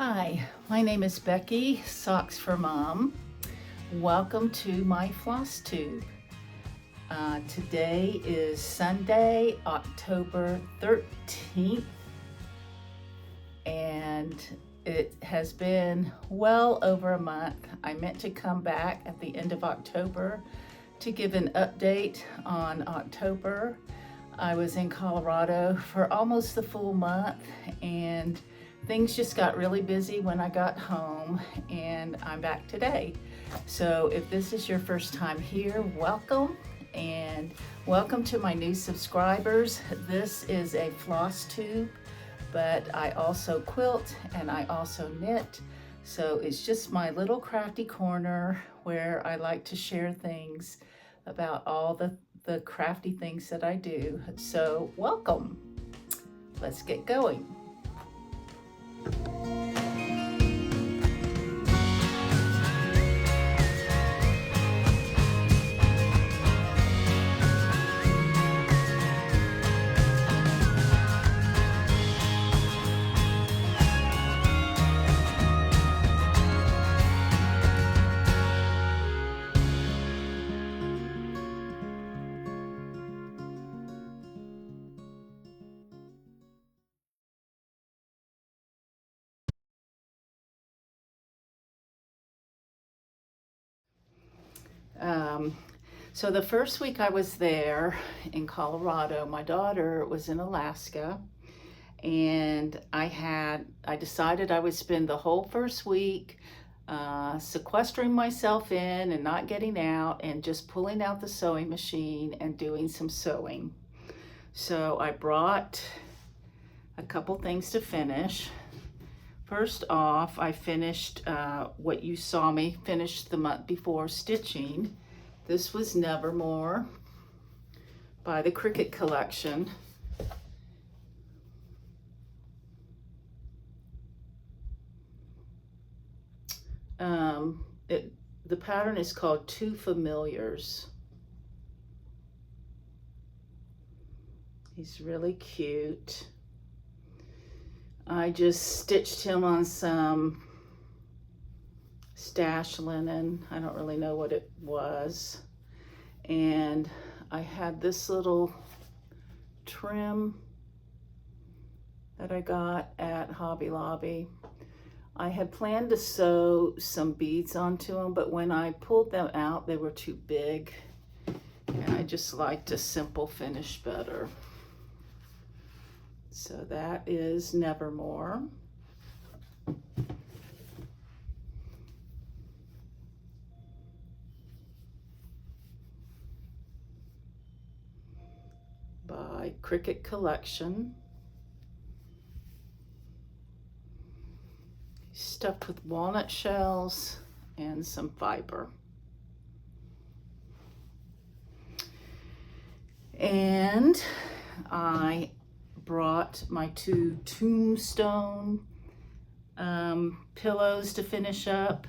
Hi, my name is Becky, Socks for Mom. Welcome to my FlossTube. Today is Sunday, October 13th, and it has been well over a month. I meant to come back at the end of October to give an update on October. I was in Colorado for almost the full month, and things just got really busy when I got home, and I'm back today. So if this is your first time here, welcome, and welcome to my new subscribers. This is a FlossTube, but I also quilt and I also knit. So it's just my little crafty corner where I like to share things about all the crafty things that I do. So welcome. Let's get going. So the first week I was there in Colorado, my daughter was in Alaska, and I decided I would spend the whole first week sequestering myself in and not getting out and just pulling out the sewing machine and doing some sewing. So I brought a couple things to finish. First off, I finished what you saw me finish the month before stitching. This was Nevermore by the Cricut collection. The pattern is called Two Familiars. He's really cute. I just stitched him on some stash linen. I don't really know what it was. And I had this little trim that I got at Hobby Lobby. I had planned to sew some beads onto them, but when I pulled them out, they were too big. And I just liked a simple finish better. So that is Nevermore. By Cricut collection. Stuffed with walnut shells and some fiber. And I brought my two tombstone pillows to finish up.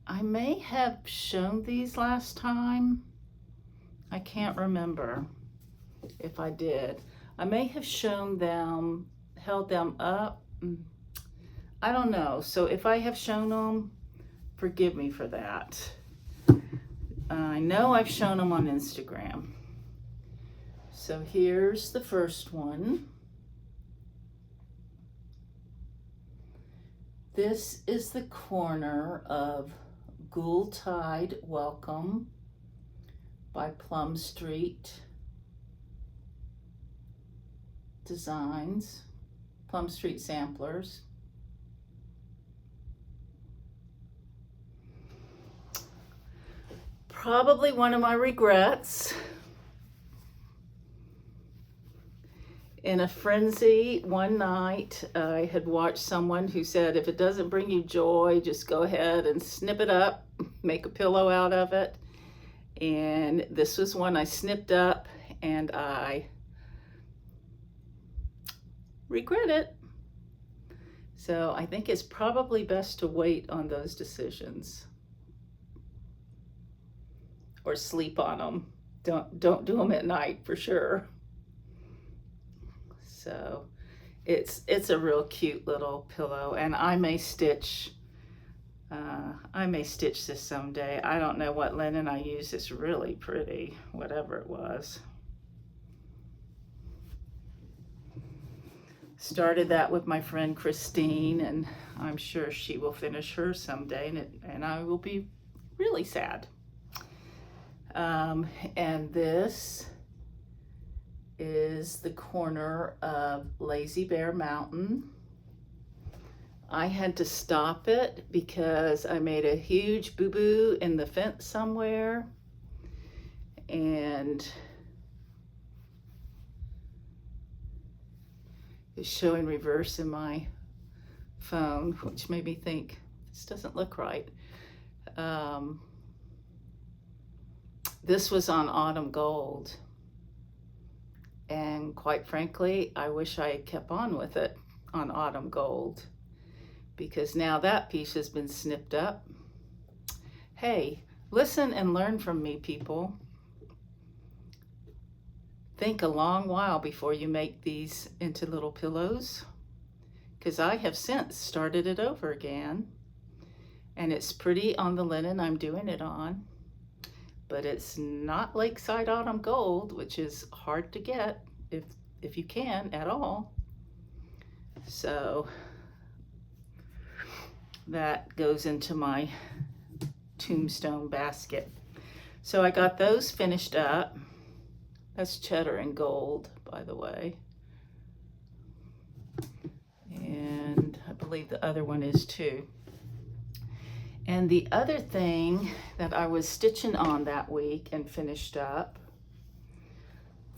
I may have shown these last time. I can't remember if I did. I may have shown them, held them up. I don't know. So if I have shown them, forgive me for that. I know I've shown them on Instagram. So here's the first one. This is the corner of Ghoul Tide Welcome by Plum Street Designs, Plum Street Samplers. Probably one of my regrets. In a frenzy one night, I had watched someone who said, if it doesn't bring you joy, just go ahead and snip it up, make a pillow out of it. And this was one I snipped up, and I regret it. So I think it's probably best to wait on those decisions. Or sleep on them. Don't do them at night for sure. So It's a real cute little pillow, and I may stitch this someday. I don't know what linen I use. It's really pretty, whatever it was. Started that with my friend Christine, and I'm sure she will finish hers someday, and I will be really sad. And this is the corner of Lazy Bear Mountain. I had to stop it because I made a huge boo-boo in the fence somewhere, and it's showing reverse in my phone, which made me think this doesn't look right. This was on Autumn Gold, and quite frankly, I wish I had kept on with it on Autumn Gold, because now that piece has been snipped up. Hey, listen and learn from me, people. Think a long while before you make these into little pillows, because I have since started it over again, and it's pretty on the linen I'm doing it on, but it's not Lakeside Autumn Gold, which is hard to get if you can at all. So that goes into my tombstone basket. So I got those finished up. That's cheddar and gold, by the way. And I believe the other one is too. And the other thing that I was stitching on that week and finished up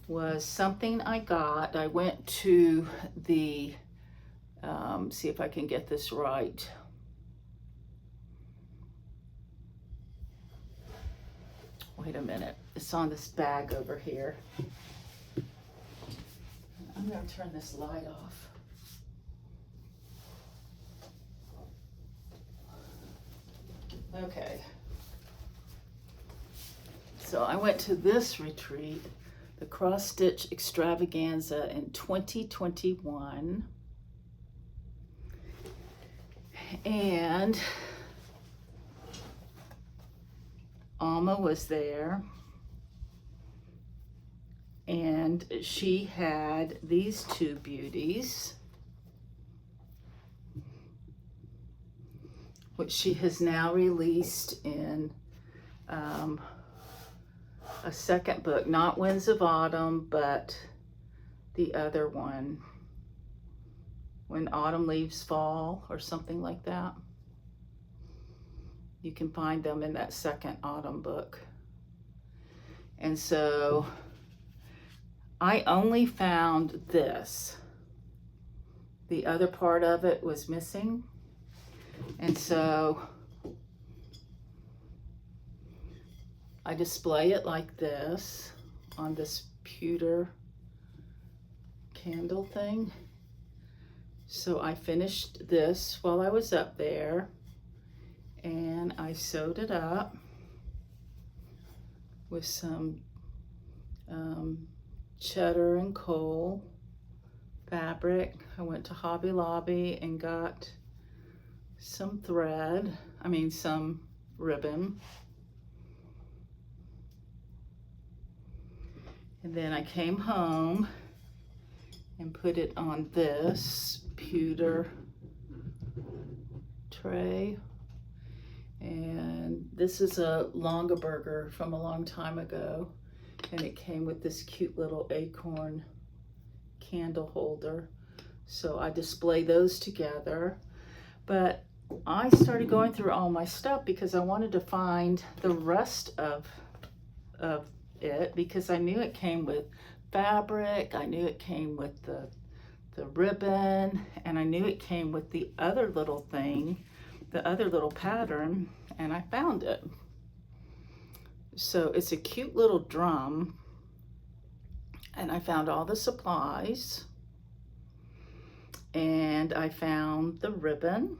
was something I got. I went to the, see if I can get this right. Wait a minute, it's on this bag over here. I'm gonna turn this light off. Okay. So I went to this retreat, the Cross Stitch Extravaganza in 2021. And Alma was there, and she had these two beauties, which she has now released in a second book, not Winds of Autumn, but the other one, When Autumn Leaves Fall, or something like that. You can find them in that second autumn book. And so I only found this. The other part of it was missing. And so I display it like this on this pewter candle thing. So I finished this while I was up there, and I sewed it up with some cheddar and coal fabric. I went to Hobby Lobby and got some thread, some ribbon. And then I came home and put it on this pewter tray. And this is a Longaberger from a long time ago. And it came with this cute little acorn candle holder. So I display those together. But I started going through all my stuff because I wanted to find the rest of it, because I knew it came with fabric, I knew it came with the ribbon, and I knew it came with the other little thing, the other little pattern, and I found it. So it's a cute little drum, and I found all the supplies, and I found the ribbon.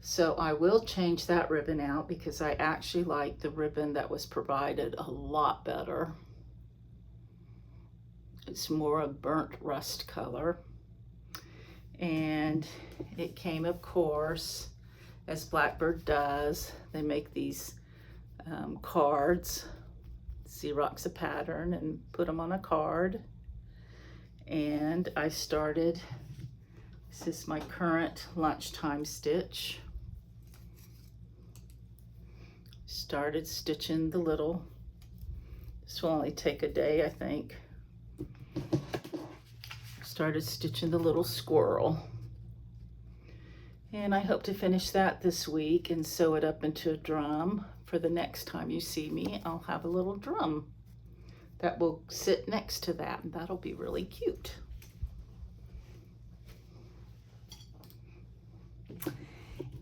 So I will change that ribbon out because I actually like the ribbon that was provided a lot better. It's more a burnt rust color. And it came, of course, as Blackbird does. They make these cards, Xerox a pattern and put them on a card. And I started, this is my current lunchtime stitch. Started stitching the little, this will only take a day, I think. Started stitching the little squirrel. And I hope to finish that this week and sew it up into a drum. For the next time you see me, I'll have a little drum that will sit next to that, and that'll be really cute.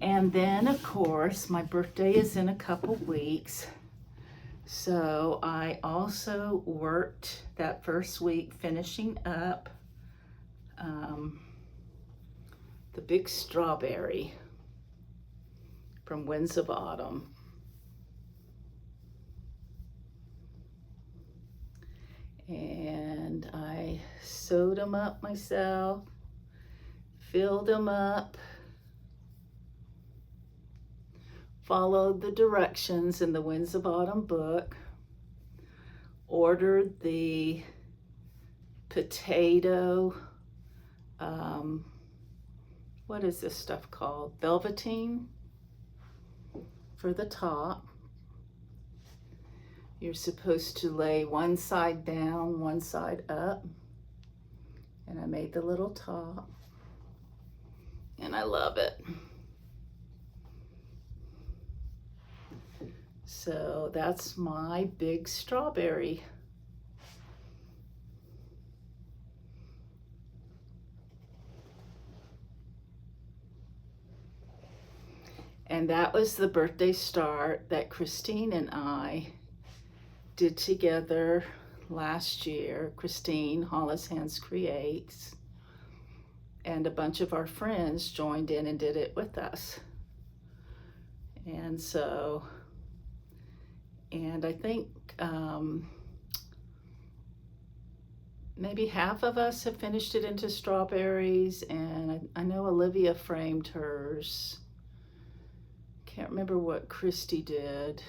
And then, of course, my birthday is in a couple weeks. So I also worked that first week finishing up the big strawberry from Winds of Autumn. And I sewed them up myself, filled them up, followed the directions in the Winds of Autumn book, ordered the potato, what is this stuff called? Velveteen for the top. You're supposed to lay one side down, one side up. And I made the little top. And I love it. So that's my big strawberry. And that was the birthday start that Christine and I did together last year. Christine, Hollis Hands Creates, and a bunch of our friends joined in and did it with us. And so, and I think maybe half of us have finished it into strawberries, and I know Olivia framed hers. Can't remember what Christy did.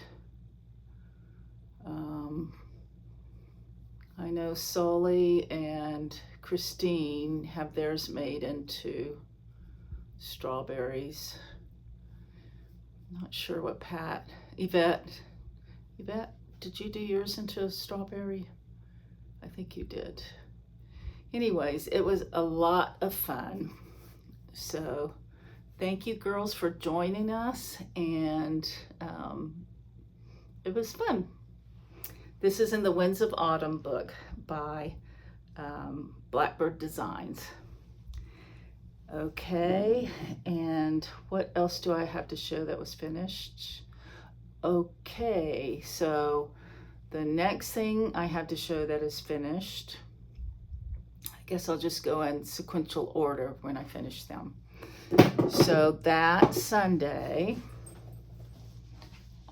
I know Sully and Christine have theirs made into strawberries. Not sure what Pat, Yvette, did you do yours into a strawberry? I think you did. Anyways, it was a lot of fun. So thank you girls for joining us, and it was fun. This is in the Winds of Autumn book by Blackbird Designs. Okay, and what else do I have to show that was finished? Okay, so the next thing I have to show that is finished, I guess I'll just go in sequential order when I finish them. So that Sunday,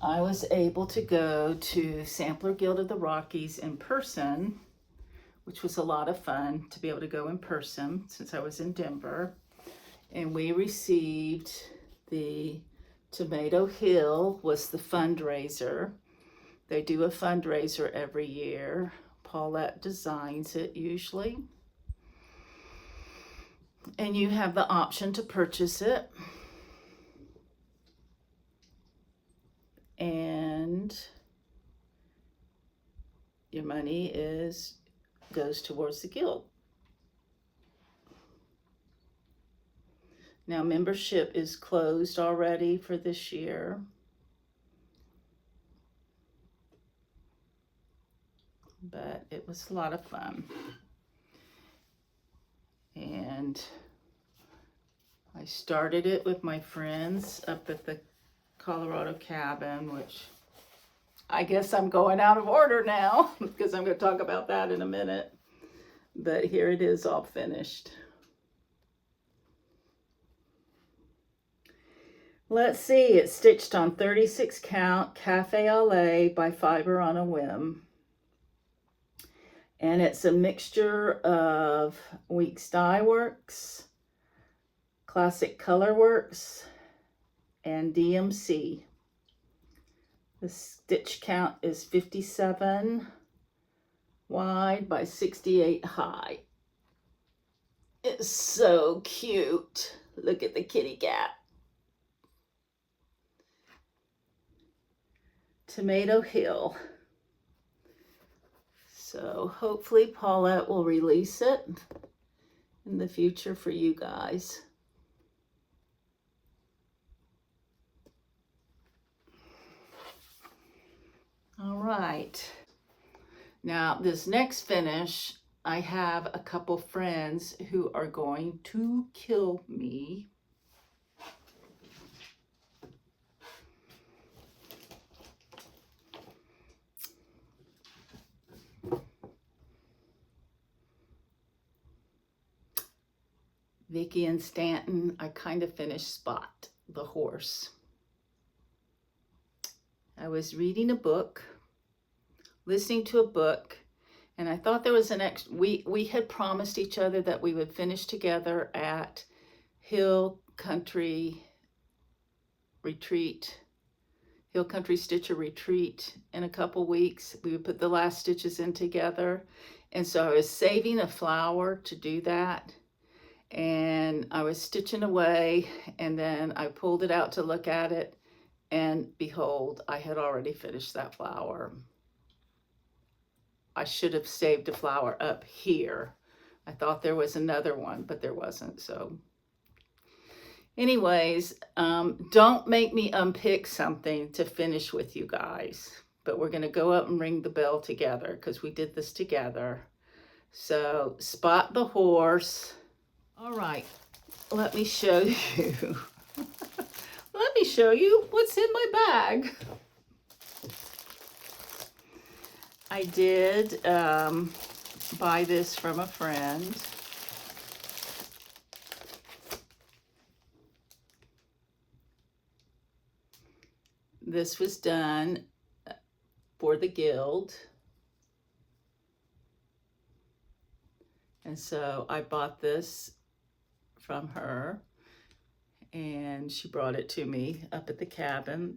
I was able to go to Sampler Guild of the Rockies in person, which was a lot of fun to be able to go in person since I was in Denver. And we received the Tomato Hill was the fundraiser. They do a fundraiser every year. Paulette designs it usually. And you have the option to purchase it. And your money goes towards the guild. Now membership is closed already for this year. But it was a lot of fun. And I started it with my friends up at the Colorado cabin, which I guess I'm going out of order now because I'm going to talk about that in a minute. But here it is all finished. Let's see, it's stitched on 36 count Cafe au lait by Fiber on a Whim. And it's a mixture of Weeks Dye Works, Classic Colorworks, and DMC. The stitch count is 57 wide by 68 high. It's so cute. Look at the kitty cat. Tomato Hill. So hopefully Paulette will release it in the future for you guys. All right. Now this next finish, I have a couple friends who are going to kill me. Vicky and Stanton, I kind of finished Spot, the horse. I was reading a book, listening to a book, and I thought there was an we had promised each other that we would finish together at Hill Country Stitcher Retreat in a couple weeks. We would put the last stitches in together. And so I was saving a flower to do that. And I was stitching away, and then I pulled it out to look at it, and behold, I had already finished that flower. I should have saved a flower up here. I thought there was another one, but there wasn't. So anyways, don't make me unpick something to finish with you guys, but we're going to go up and ring the bell together because we did this together. So Spot the horse. All right, let me show you. Let me show you what's in my bag. I did buy this from a friend. This was done for the Guild. And so I bought this from her, and she brought it to me up at the cabin.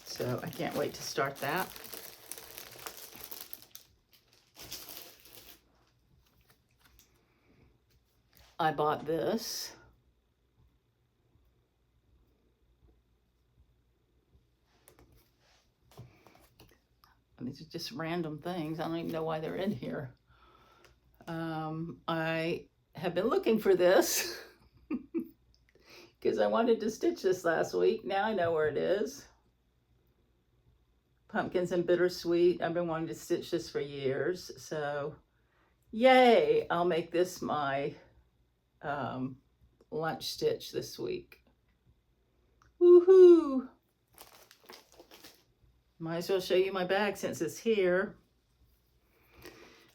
So I can't wait to start that. I bought this. These are just random things. I don't even know why they're in here. I have been looking for this because I wanted to stitch this last week. Now I know where it is. Pumpkins and Bittersweet. I've been wanting to stitch this for years. So yay, I'll make this my lunch stitch this week. Woohoo! Might as well show you my bag since it's here.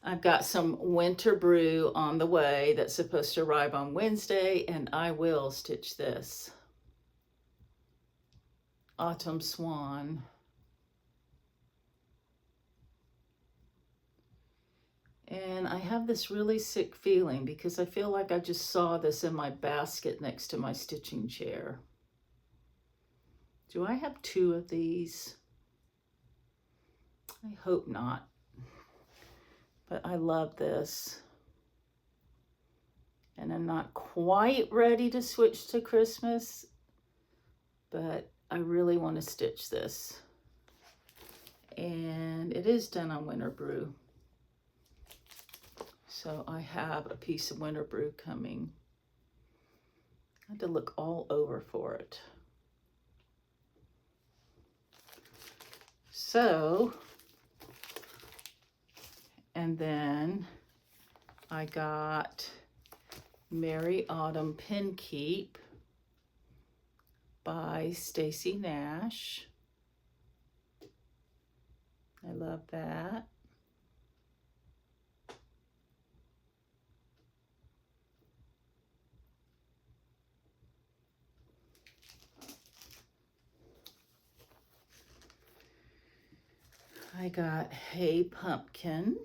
I've got some winter brew on the way that's supposed to arrive on Wednesday, and I will stitch this. Autumn Swan. And I have this really sick feeling because I feel like I just saw this in my basket next to my stitching chair. Do I have 2 of these? I hope not. But I love this. And I'm not quite ready to switch to Christmas, but I really want to stitch this. And it is done on winter brew. So I have a piece of winter brew coming. I had to look all over for it. So, and then I got Merry Autumn Pin Keep by Stacy Nash. I love that. I got Hey Pumpkin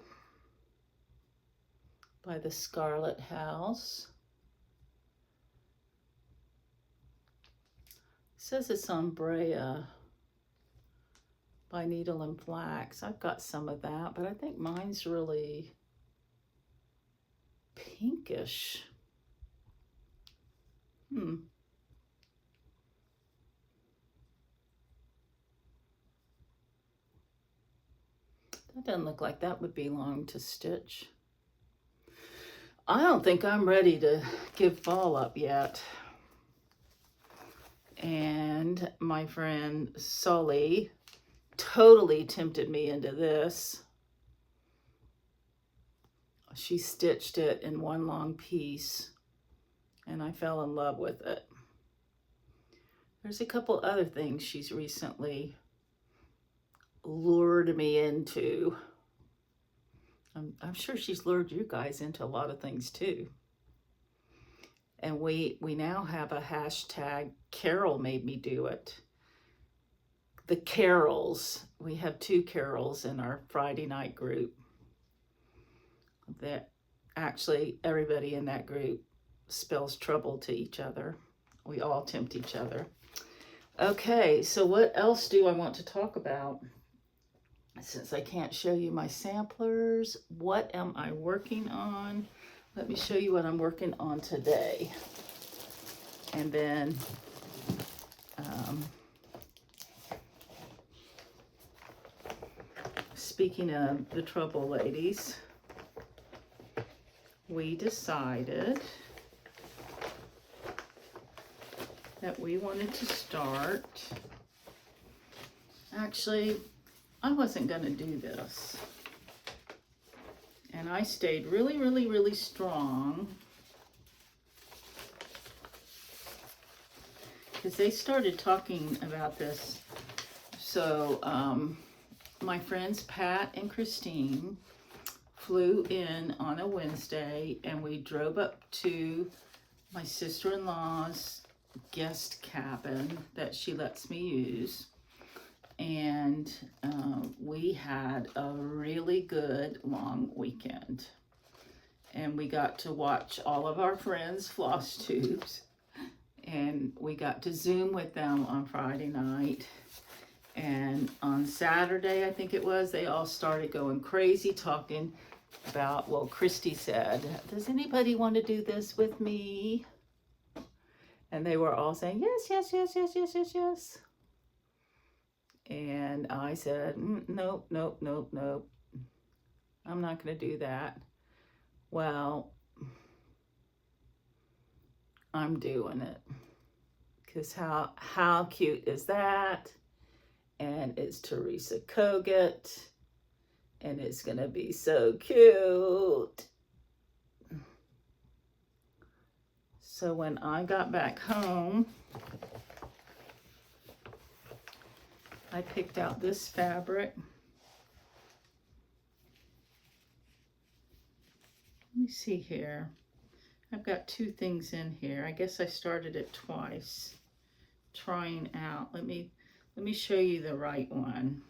by the Scarlet House. says it's on Brea by Needle and Flax. I've got some of that, but I think mine's really pinkish. That doesn't look like that would be long to stitch. I don't think I'm ready to give fall up yet. And my friend Sully totally tempted me into this. She stitched it in one long piece, and I fell in love with it. There's a couple other things she's recently lured me into. I'm sure she's lured you guys into a lot of things too. And we now have a hashtag. Carol made me do it. The carols. We have 2 carols in our Friday night group. That actually everybody in that group spells trouble to each other. We all tempt each other. Okay, so what else do I want to talk about? Since I can't show you my samplers, what am I working on? Let me show you what I'm working on today. And then speaking of the trouble ladies, we decided that we wanted to start. Actually, I wasn't going to do this. And I stayed really, really, really strong because they started talking about this. So my friends Pat and Christine flew in on a Wednesday, and we drove up to my sister-in-law's guest cabin that she lets me use. And we had a really good long weekend. And we got to watch all of our friends' FlossTubes. And we got to Zoom with them on Friday night. And on Saturday, I think it was, they all started going crazy talking about, well, Christy said, does anybody want to do this with me? And they were all saying, yes, yes, yes, yes, yes, yes, yes. And I said, nope, nope, nope, nope. I'm not going to do that. Well, I'm doing it. Because how cute is that? And it's Teresa Kogut. And it's going to be so cute. So when I got back home, I picked out this fabric. Let me see here. I've got 2 things in here. I guess I started it twice, trying out. Let me show you the right one.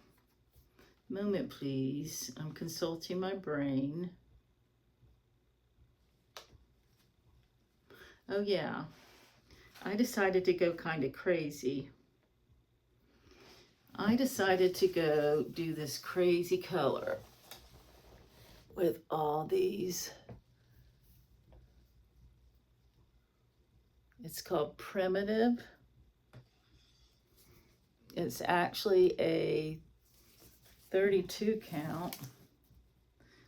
Moment, please. I'm consulting my brain. Oh yeah, I decided to go kind of crazy. I decided to go do this crazy color with all these. It's called Primitive. It's actually a 32 count.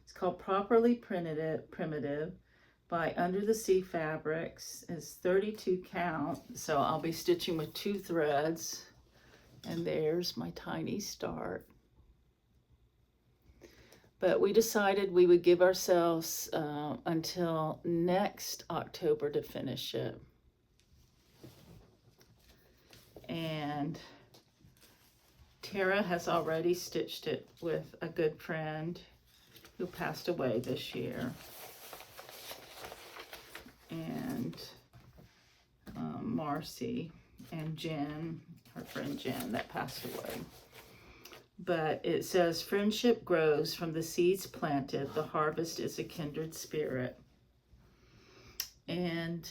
It's called Properly Primitive by Under the Sea Fabrics. It's 32 count, so I'll be stitching with 2 threads. And there's my tiny start. But we decided we would give ourselves until next October to finish it. And Tara has already stitched it with a good friend who passed away this year. And Marcy and Jen, her friend Jen, that passed away. But it says, friendship grows from the seeds planted. The harvest is a kindred spirit. And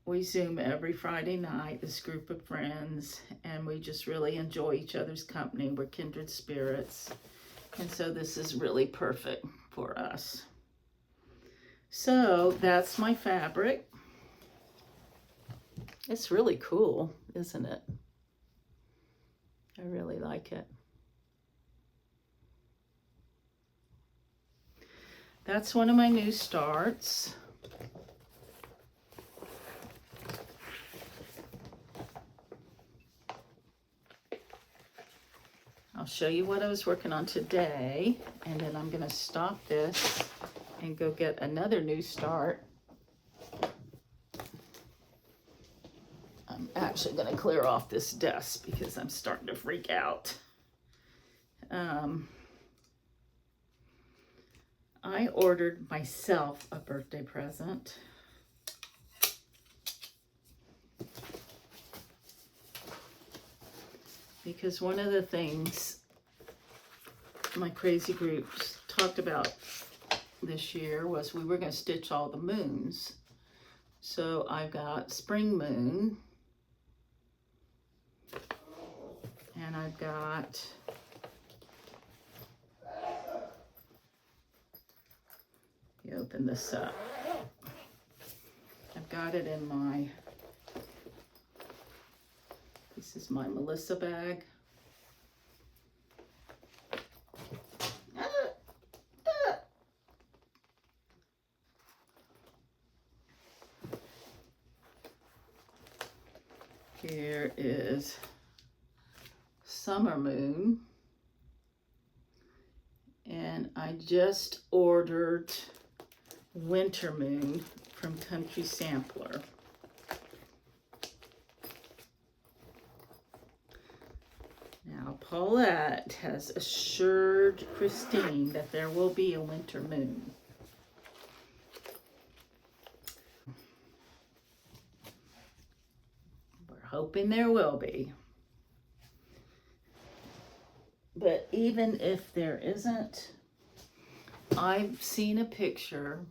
we Zoom every Friday night, this group of friends, and we just really enjoy each other's company. We're kindred spirits. And so this is really perfect for us. So that's my fabric. It's really cool, isn't it? I really like it. That's one of my new starts. I'll show you what I was working on today, and then I'm gonna stop this and go get another new start. I'm actually gonna clear off this desk because I'm starting to freak out. I ordered myself a birthday present. Because one of the things my crazy groups talked about this year was we were going to stitch all the moons. So I've got spring moon, and I've got you open this up. I've got it in my, this is my Melissa bag. Here is Summer Moon, and I just ordered Winter Moon from Country Sampler. Now Paulette has assured Christine that there will be a winter moon. Hoping there will be. But even if there isn't, I've seen a picture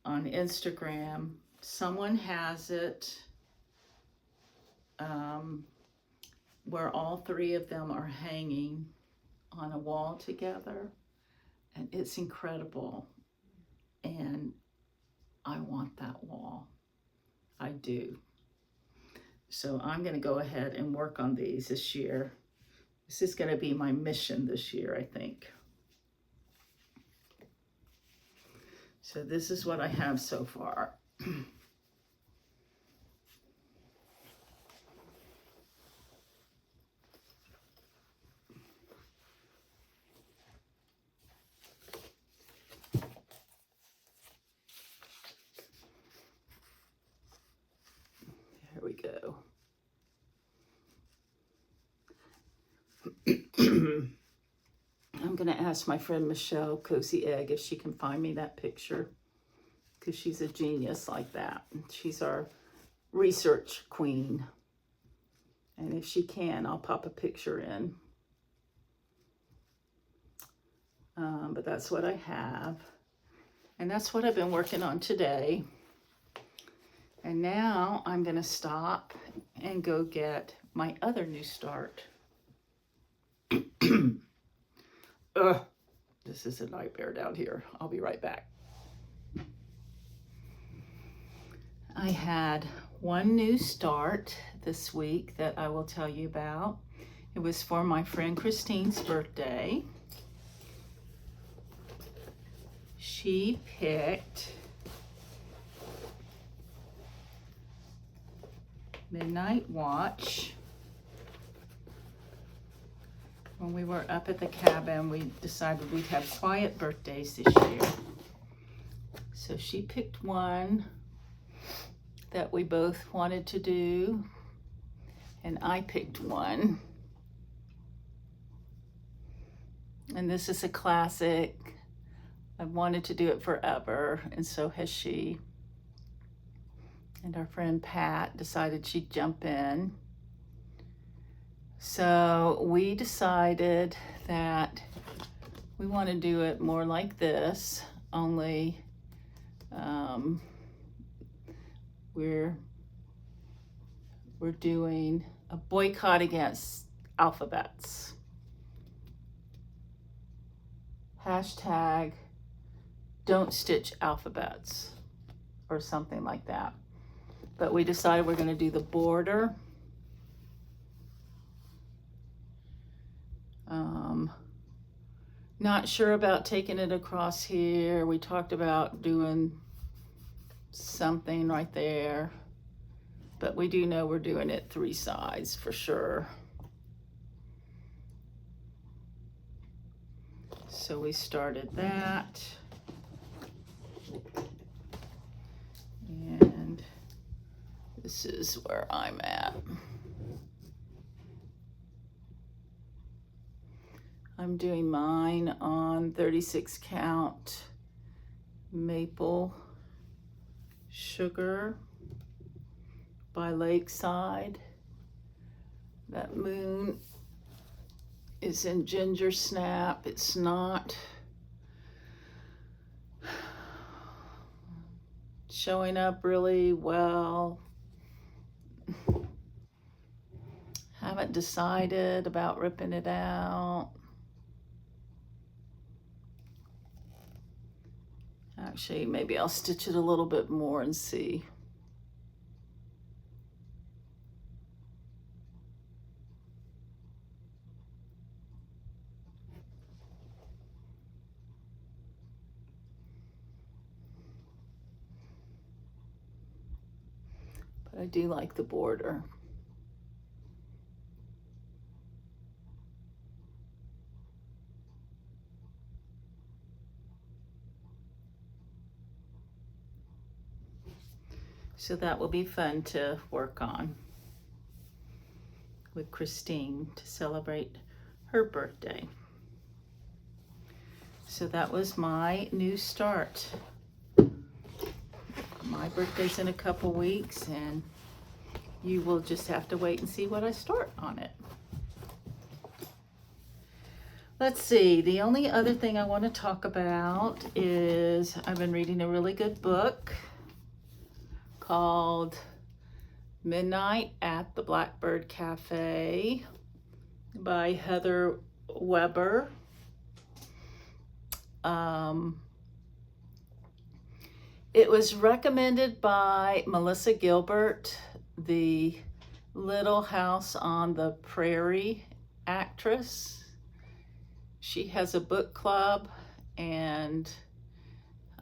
on Instagram. Someone has it where all three of them are hanging on a wall together, and it's incredible. And I want that wall. I do. So I'm going to go ahead and work on these this year. This is going to be my mission this year, I think. So this is what I have so far. There we go. I'm going to ask my friend Michelle Cozy Egg if she can find me that picture, because she's a genius like that. She's our research queen. And if she can, I'll pop a picture in. But that's what I have. And that's what I've been working on today. And now I'm going to stop and go get my other new start. This is a nightmare down here. I'll be right back. I had one new start this week that I will tell you about. It was for my friend Christine's birthday. She picked Midnight Watch. When we were up at the cabin, we decided we'd have quiet birthdays this year. So she picked one that we both wanted to do, and I picked one. And this is a classic. I've wanted to do it forever, and so has she. And our friend Pat decided she'd jump in. So we decided that we want to do it more like this, only we're doing a boycott against alphabets. Hashtag don't stitch alphabets or something like that. But we decided we're going to do the border. Not sure about taking it across here. We talked about doing something right there, but we do know we're doing it 3 sides for sure. So we started that. And this is where I'm at. I'm doing mine on 36 count maple sugar by Lakeside. That moon is in ginger snap. It's not showing up really well. Haven't decided about ripping it out. Actually, maybe I'll stitch it a little bit more and see. But I do like the border. So that will be fun to work on with Christine to celebrate her birthday. So that was my new start. My birthday's in a couple weeks, and you will just have to wait and see what I start on it. Let's see, the only other thing I want to talk about is I've been reading a really good book called Midnight at the Blackbird Cafe by Heather Weber. It was recommended by Melissa Gilbert, the Little House on the Prairie actress. She has a book club, and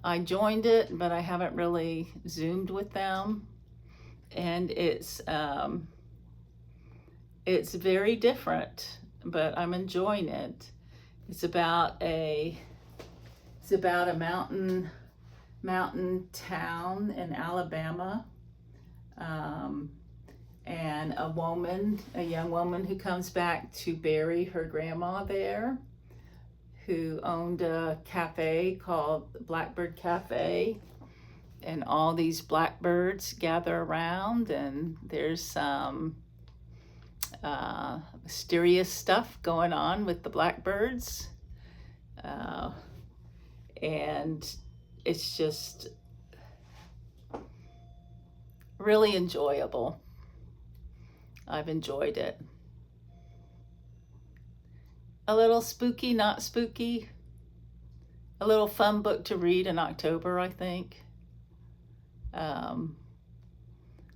I joined it, but I haven't really Zoomed with them. And it's very different, but I'm enjoying it. It's about a mountain town in Alabama, and a young woman who comes back to bury her grandma there, who owned a cafe called Blackbird Cafe, and all these blackbirds gather around, and there's some mysterious stuff going on with the blackbirds, and it's just really enjoyable. I've enjoyed it. A little spooky, not spooky. A little fun book to read in October, I think.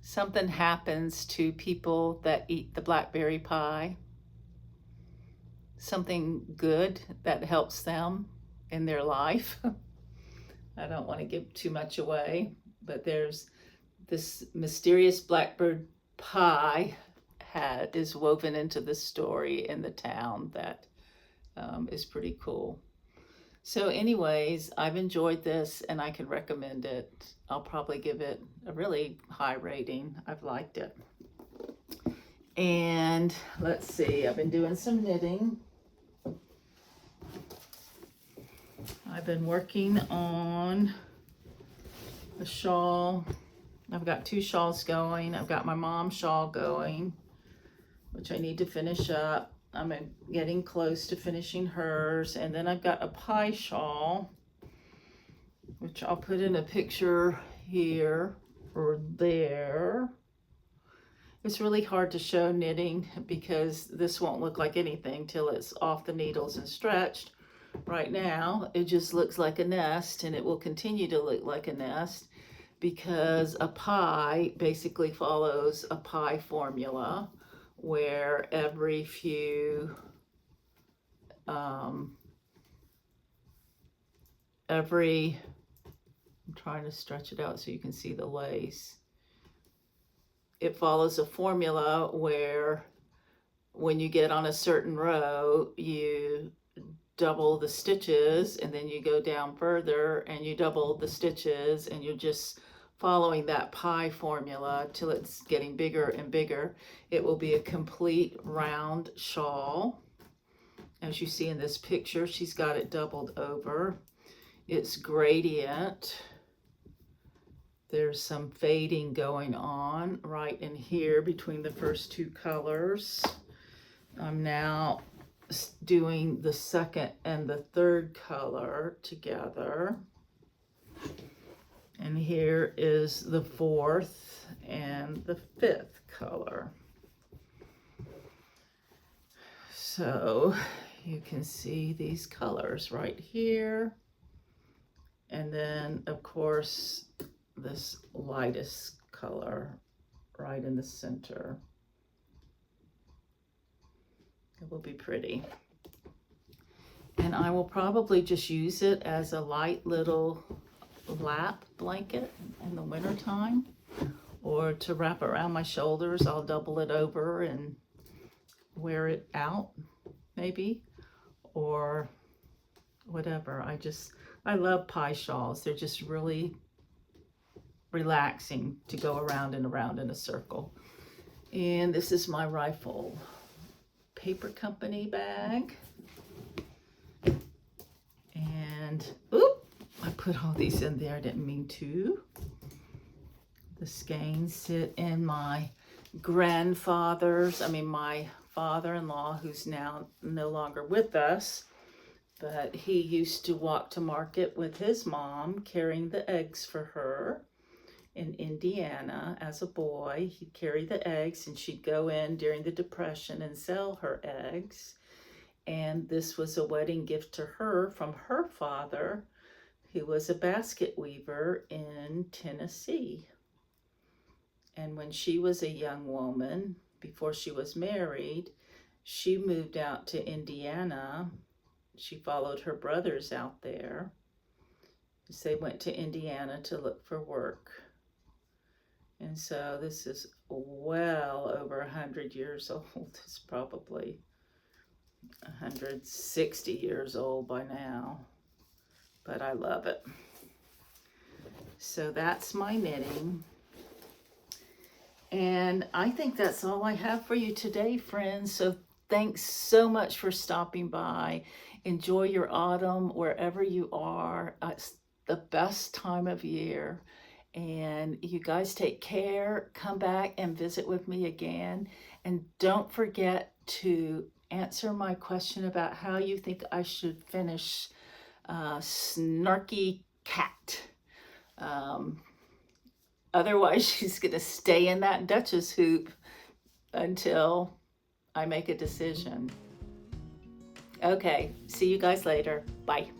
Something happens to people that eat the blackberry pie. Something good that helps them in their life. I don't want to give too much away, but there's this mysterious blackbird pie is woven into the story in the town that is pretty cool. So anyways, I've enjoyed this and I can recommend it. I'll probably give it a really high rating. I've liked it. And let's see, I've been doing some knitting. I've been working on a shawl. I've got 2 shawls going. I've got my mom's shawl going, which I need to finish up. I'm getting close to finishing hers. And then I've got a pie shawl, which I'll put in a picture here. there. It's really hard to show knitting because this won't look like anything till it's off the needles and stretched. Right now, it just looks like a nest, and it will continue to look like a nest because a pie basically follows a pie formula where every few I'm trying to stretch it out so you can see the lace. It follows a formula where when you get on a certain row, you double the stitches, and then you go down further and you double the stitches, and you're just following that pie formula till it's getting bigger and bigger. It will be a complete round shawl. As you see in this picture, she's got it doubled over. It's gradient. There's some fading going on right in here between the first two colors. I'm now doing the second and the third color together. And here is the fourth and the fifth color. So you can see these colors right here. And then, of course, this lightest color right in the center. It will be pretty. And I will probably just use it as a light little lap blanket in the wintertime, or to wrap around my shoulders. I'll double it over and wear it out maybe, or whatever. I love pie shawls. They're just really relaxing to go around and around in a circle. And this is my Rifle Paper Company bag. And oop, I put all these in there. I didn't mean to. The skeins sit in my my father-in-law, who's now no longer with us, but he used to walk to market with his mom carrying the eggs for her in Indiana. As a boy, he'd carry the eggs, and she'd go in during the Depression and sell her eggs. And this was a wedding gift to her from her father, who was a basket weaver in Tennessee. And when she was a young woman, before she was married, she moved out to Indiana. She followed her brothers out there as they went to Indiana to look for work. And so this is well over 100 years old. It's probably 160 years old by now, but I love it. So that's my knitting. And I think that's all I have for you today, friends. So thanks so much for stopping by. Enjoy your autumn wherever you are. It's the best time of year. And you guys take care. Come back and visit with me again. And don't forget to answer my question about how you think I should finish Snarky Cat. Otherwise, she's going to stay in that Duchess hoop until I make a decision. Okay, see you guys later. Bye.